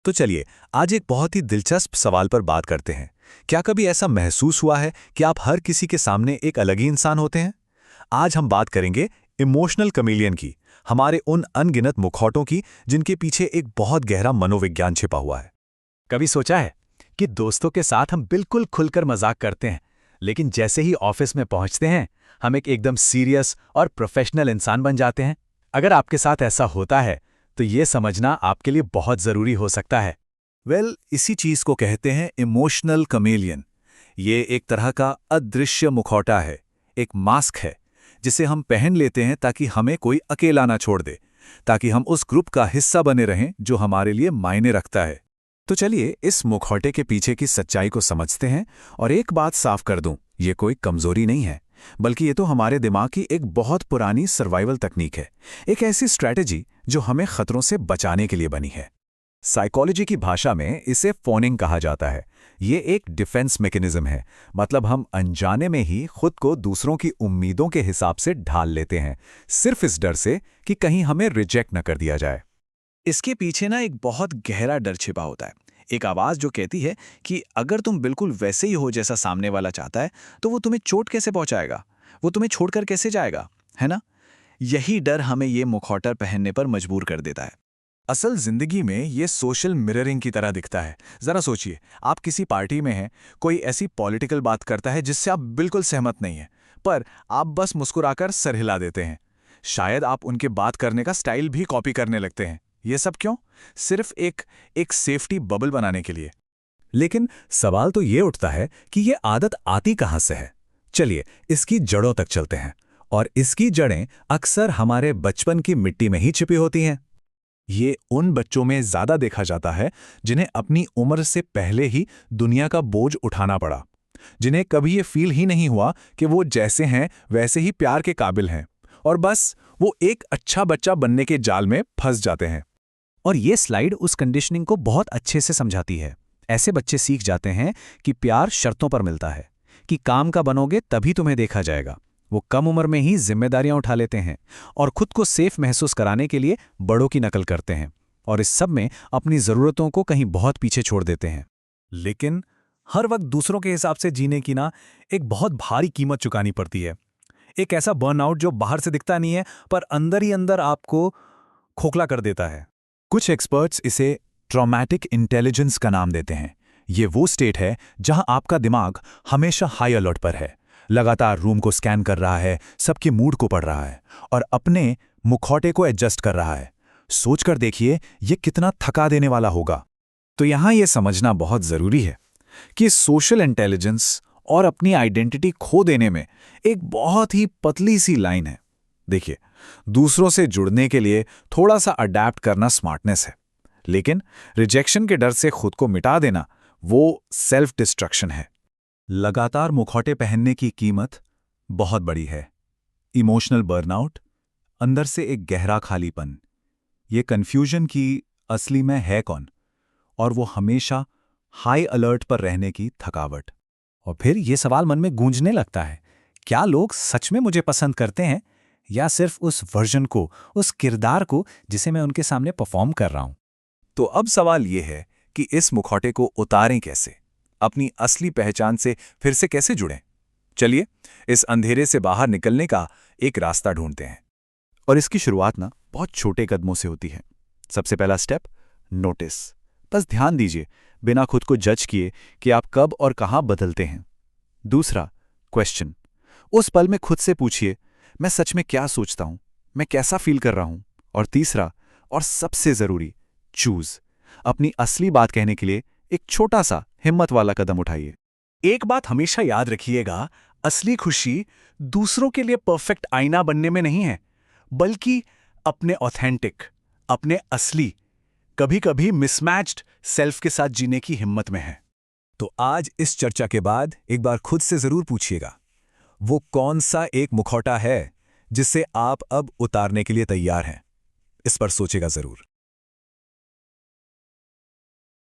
तो चलिए, आज एक बहुत ही दिलचस्प सवाल पर बात करते हैं। क्या कभी ऐसा महसूस हुआ है कि आप हर किसी के सामने एक अलग ही इंसान होते हैं? आज हम बात करेंगे इमोशनल कमेलियन की, हमारे उन अनगिनत मुखौटों की जिनके पीछे एक बहुत गहरा मनोविज्ञान छिपा हुआ है। कभी सोचा है कि दोस्तों के साथ हम बिल्कुल खुलकर मजाक करते हैं, लेकिन जैसे ही ऑफिस में पहुंचते हैं हम एक एकदम सीरियस और प्रोफेशनल इंसान बन जाते हैं? अगर आपके साथ ऐसा होता है तो ये समझना आपके लिए बहुत ज़रूरी हो सकता है। इसी चीज को कहते हैं इमोशनल कमेलियन। ये एक तरह का अदृश्य मुखौटा है, एक मास्क है जिसे हम पहन लेते हैं ताकि हमें कोई अकेला ना छोड़ दे, ताकि हम उस ग्रुप का हिस्सा बने रहें जो हमारे लिए मायने रखता है। तो चलिए इस मुखौटे के पीछे की सच्चाई को समझते हैं और एक बात साफ कर दूं, ये कोई कमजोरी नहीं है, बल्कि ये तो हमारे दिमाग की एक बहुत पुरानी सर्वाइवल तकनीक है, एक ऐसी स्ट्रैटेजी जो हमें खतरों से बचाने के लिए बनी है। साइकोलॉजी की भाषा में इसे फॉनिंग कहा जाता है। ये एक डिफेंस मैकेनिज्म है, मतलब हम अनजाने में ही खुद को दूसरों की उम्मीदों के हिसाब से ढाल लेते हैं, सिर्फ इस डर से कि कहीं हमें रिजेक्ट न कर दिया जाए। इसके पीछे ना एक बहुत गहरा डर छिपा होता है, एक आवाज़ जो कहती है कि अगर तुम बिल्कुल वैसे ही हो जैसा सामने वाला चाहता है तो वो तुम्हें चोट कैसे पहुंचाएगा, वो तुम्हें छोड़कर कैसे जाएगा, है ना? यही डर हमें ये मुखौटा पहनने पर मजबूर कर देता है। असल जिंदगी में ये सोशल मिररिंग की तरह दिखता है। जरा सोचिए, आप किसी पार्टी में हैं, कोई ऐसी पॉलिटिकल बात करता है जिससे आप बिल्कुल सहमत नहीं हैं, पर आप बस मुस्कुराकर सर हिला देते हैं। शायद आप उनके बात करने का स्टाइल भी कॉपी करने लगते हैं। ये सब क्यों? सिर्फ एक सेफ्टी बबल बनाने के लिए। लेकिन सवाल तो ये उठता है कि ये आदत आती कहाँ से है। चलिए इसकी जड़ों तक चलते हैं, और इसकी जड़ें अक्सर हमारे बचपन की मिट्टी में ही छिपी होती हैं। ये उन बच्चों में ज्यादा देखा जाता है जिन्हें अपनी उम्र से पहले ही दुनिया का बोझ उठाना पड़ा, जिन्हें कभी ये फील ही नहीं हुआ कि वो जैसे हैं वैसे ही प्यार के काबिल हैं, और बस वो एक अच्छा बच्चा बनने के जाल में फंस जाते हैं। और ये स्लाइड उस कंडीशनिंग को बहुत अच्छे से समझाती है। ऐसे बच्चे सीख जाते हैं कि प्यार शर्तों पर मिलता है, कि काम का बनोगे तभी तुम्हें देखा जाएगा। वो कम उम्र में ही जिम्मेदारियां उठा लेते हैं और खुद को सेफ महसूस कराने के लिए बड़ों की नकल करते हैं, और इस सब में अपनी ज़रूरतों को कहीं बहुत पीछे छोड़ देते हैं। लेकिन हर वक्त दूसरों के हिसाब से जीने की ना एक बहुत भारी कीमत चुकानी पड़ती है। एक ऐसा बर्नआउट जो बाहर से दिखता नहीं है पर अंदर ही अंदर आपको खोखला कर देता है। कुछ एक्सपर्ट्स इसे ट्रॉमेटिक इंटेलिजेंस का नाम देते हैं। ये वो स्टेट है जहां आपका दिमाग हमेशा हाई अलर्ट पर है, लगातार रूम को स्कैन कर रहा है, सबके मूड को पढ़ रहा है और अपने मुखौटे को एडजस्ट कर रहा है। सोचकर देखिए ये कितना थका देने वाला होगा। तो यहां यह समझना बहुत जरूरी है कि सोशल इंटेलिजेंस और अपनी आइडेंटिटी खो देने में एक बहुत ही पतली सी लाइन है। देखिए, दूसरों से जुड़ने के लिए थोड़ा सा अडैप्ट करना स्मार्टनेस है, लेकिन रिजेक्शन के डर से खुद को मिटा देना वो सेल्फ डिस्ट्रक्शन है। लगातार मुखौटे पहनने की कीमत बहुत बड़ी है। इमोशनल बर्नआउट, अंदर से एक गहरा खालीपन, ये कन्फ्यूजन कि असली में है कौन, और वो हमेशा हाई अलर्ट पर रहने की थकावट। और फिर ये सवाल मन में गूंजने लगता है, क्या लोग सच में मुझे पसंद करते हैं, या सिर्फ उस वर्जन को, उस किरदार को जिसे मैं उनके सामने परफॉर्म कर रहा हूं? तो अब सवाल ये है कि इस मुखौटे को उतारें कैसे, अपनी असली पहचान से फिर से कैसे जुड़ें। चलिए इस अंधेरे से बाहर निकलने का एक रास्ता ढूंढते हैं। और इसकी शुरुआत ना बहुत छोटे कदमों से होती है। सबसे पहला स्टेप, नोटिस। बस ध्यान दीजिए, बिना खुद को जज किए, कि आप कब और कहां बदलते हैं। दूसरा, क्वेश्चन। उस पल में खुद से पूछिए, मैं सच में क्या सोचता हूं, मैं कैसा फील कर रहा हूं। और तीसरा और सबसे जरूरी, चूज। अपनी असली बात कहने के लिए एक छोटा सा हिम्मत वाला कदम उठाइए। एक बात हमेशा याद रखिएगा, असली खुशी दूसरों के लिए परफेक्ट आईना बनने में नहीं है, बल्कि अपने ऑथेंटिक, अपने असली, कभी कभी मिसमैच्ड सेल्फ के साथ जीने की हिम्मत में है। तो आज इस चर्चा के बाद एक बार खुद से जरूर पूछिएगा, वो कौन सा एक मुखौटा है जिसे आप अब उतारने के लिए तैयार हैं। इस पर सोचेगा जरूर।